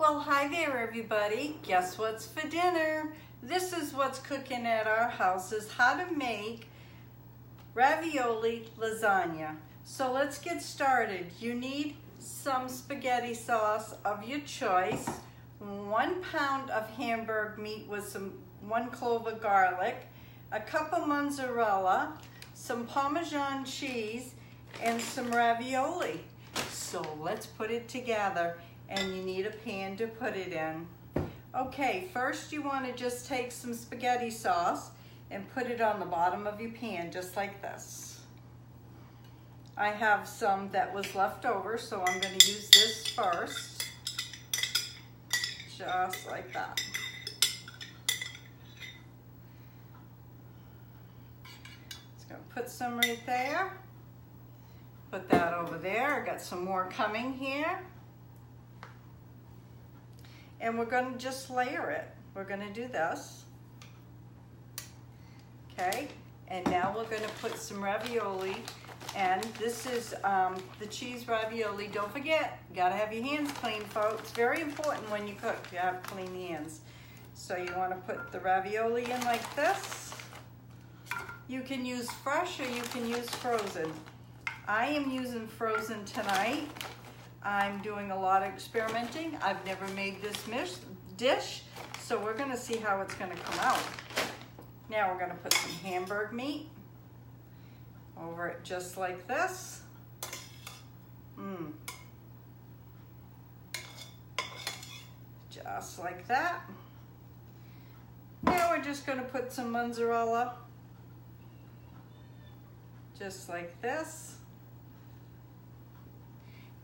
Well, hi there everybody. Guess what's for dinner? This is what's cooking at our house, is how to make ravioli lasagna. So let's get started. You need some spaghetti sauce of your choice, 1 pound of hamburg meat with 1 clove of garlic, a cup of mozzarella, some Parmesan cheese, and some ravioli. So let's put it together. And you need a pan to put it in. Okay, first you want to just take some spaghetti sauce and put it on the bottom of your pan, just like this. I have some that was left over, so I'm going to use this first. Just like that. Just going to put some right there. Put that over there. I got some more coming here. And we're going to just layer it. We're going to do this. Okay, and now we're going to put some ravioli. And this is the cheese ravioli. Don't forget, you got to have your hands clean, folks. Very important when you cook, you have clean hands. So you want to put the ravioli in like this. You can use fresh or you can use frozen. I am using frozen tonight. I'm doing a lot of experimenting. I've never made this dish, so we're gonna see how it's gonna come out. Now we're gonna put some hamburg meat over it just like this. Just like that. Now we're just gonna put some mozzarella, just like this.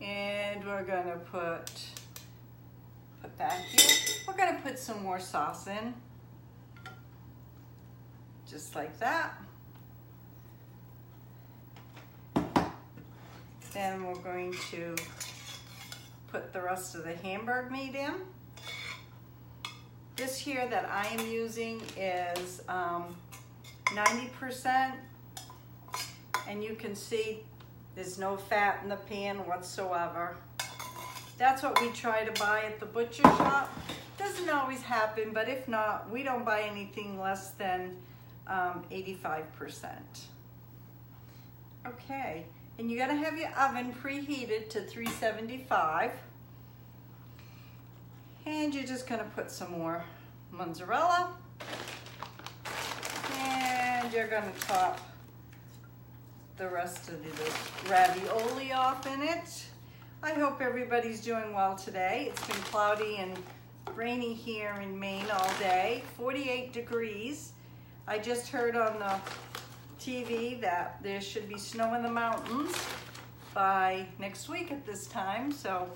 And we're gonna put that here. We're gonna put some more sauce in, just like that. Then we're going to put the rest of the hamburg meat in. This here that I am using is 90%, and you can see there's no fat in the pan whatsoever. That's what we try to buy at the butcher shop. Doesn't always happen, but if not, we don't buy anything less than 85%. Okay, and you gotta have your oven preheated to 375. And you're just gonna put some more mozzarella. And you're gonna top the rest of the ravioli off in it. I hope everybody's doing well today. It's been cloudy and rainy here in Maine all day, 48 degrees. I just heard on the TV that there should be snow in the mountains by next week at this time, so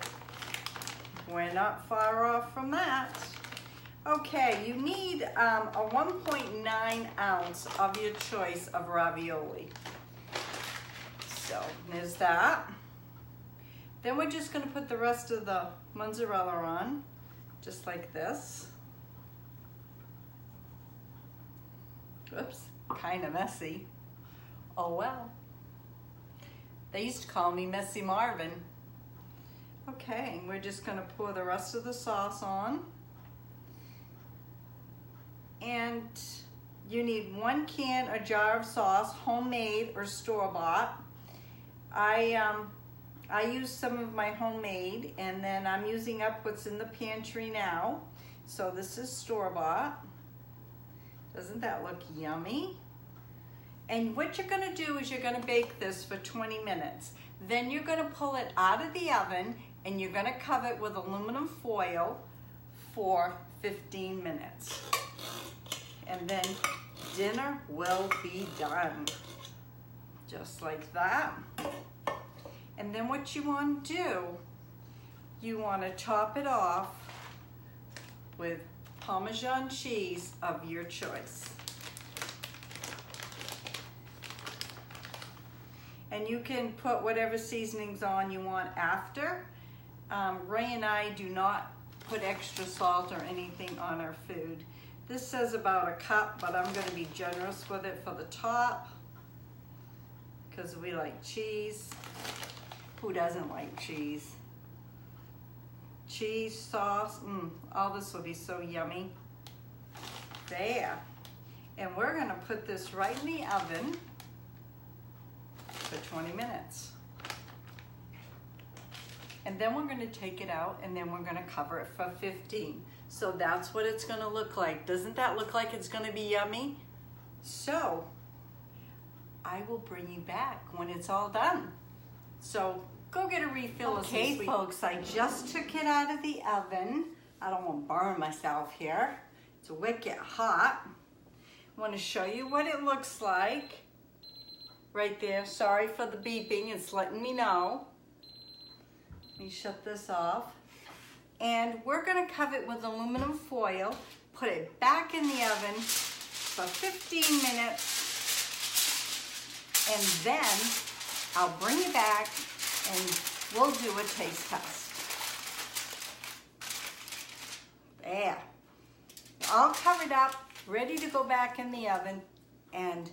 we're not far off from that. Okay, you need a 1.9 ounce of your choice of ravioli. So there's that. Then we're just going to put the rest of the mozzarella on, just like this. Oops, kind of messy. Oh well. They used to call me Messy Marvin. Okay, we're just going to pour the rest of the sauce on. And you need 1 can or jar of sauce, homemade or store-bought. I use some of my homemade, and then I'm using up what's in the pantry now. So this is store-bought. Doesn't that look yummy? And what you're gonna do is you're gonna bake this for 20 minutes. Then you're gonna pull it out of the oven and you're gonna cover it with aluminum foil for 15 minutes. And then dinner will be done. Just like that. And then what you want to do, you want to top it off with Parmesan cheese of your choice. And you can put whatever seasonings on you want after. Ray and I do not put extra salt or anything on our food. This says about a cup, but I'm going to be generous with it for the top because we like cheese. Who doesn't like cheese? cheese, sauce. All this will be so yummy. There. And we're gonna put this right in the oven for 20 minutes. And then we're gonna take it out and then we're gonna cover it for 15. So that's what it's gonna look like. Doesn't that look like it's gonna be yummy? So I will bring you back when it's all done. So go get a refill. Okay, folks, I just took it out of the oven. I don't want to burn myself here. It's wicked hot. I want to show you what it looks like. Right there. Sorry for the beeping. It's letting me know. Let me shut this off. And we're going to cover it with aluminum foil. Put it back in the oven for 15 minutes. And then I'll bring it back and we'll do a taste test. There. All covered up, ready to go back in the oven, and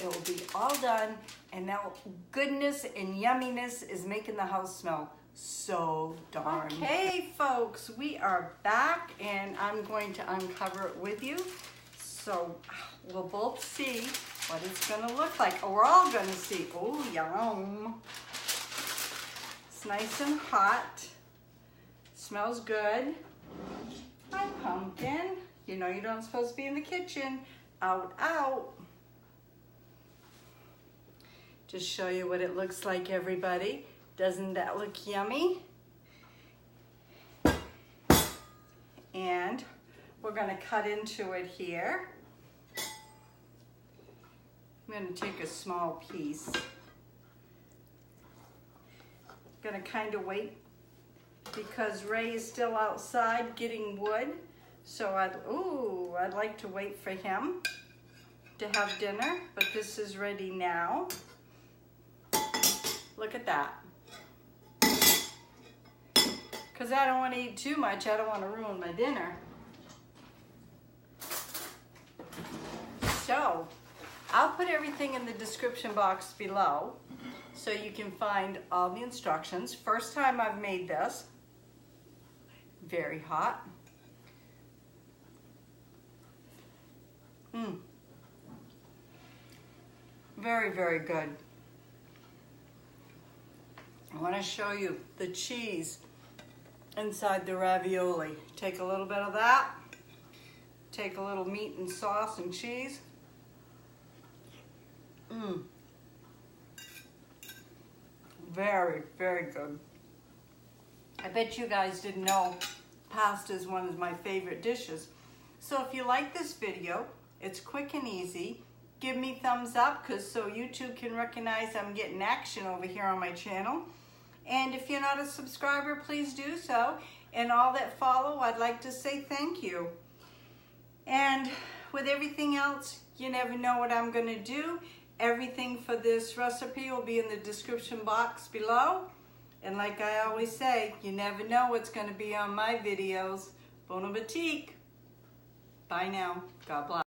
it will be all done. And now goodness and yumminess is making the house smell so darn. Okay, folks, we are back, and I'm going to uncover it with you. So we'll both see what it's gonna look like. Or we're all gonna see. Oh, yum. It's nice and hot. Smells good. Hi, pumpkin. You know you're not supposed to be in the kitchen. Out, out. Just show you what it looks like, everybody. Doesn't that look yummy? And we're gonna cut into it here. I'm gonna take a small piece. Gonna kind of wait because Ray is still outside getting wood. So I'd like to wait for him to have dinner, but this is ready now. Look at that. Because I don't want to eat too much. I don't want to ruin my dinner. So I'll put everything in the description box below so you can find all the instructions. First time I've made this. Very hot. Very, very good. I want to show you the cheese inside the ravioli. Take a little bit of that. Take a little meat and sauce and cheese. Very, very good. I bet you guys didn't know pasta is one of my favorite dishes. So if you like this video, it's quick and easy. Give me thumbs up so YouTube can recognize I'm getting action over here on my channel. And if you're not a subscriber, please do so. And all that follow, I'd like to say thank you. And with everything else, you never know what I'm going to do. Everything for this recipe will be in the description box below. And like I always say, you never know what's going to be on my videos. Bon appetit. Bye now. God bless.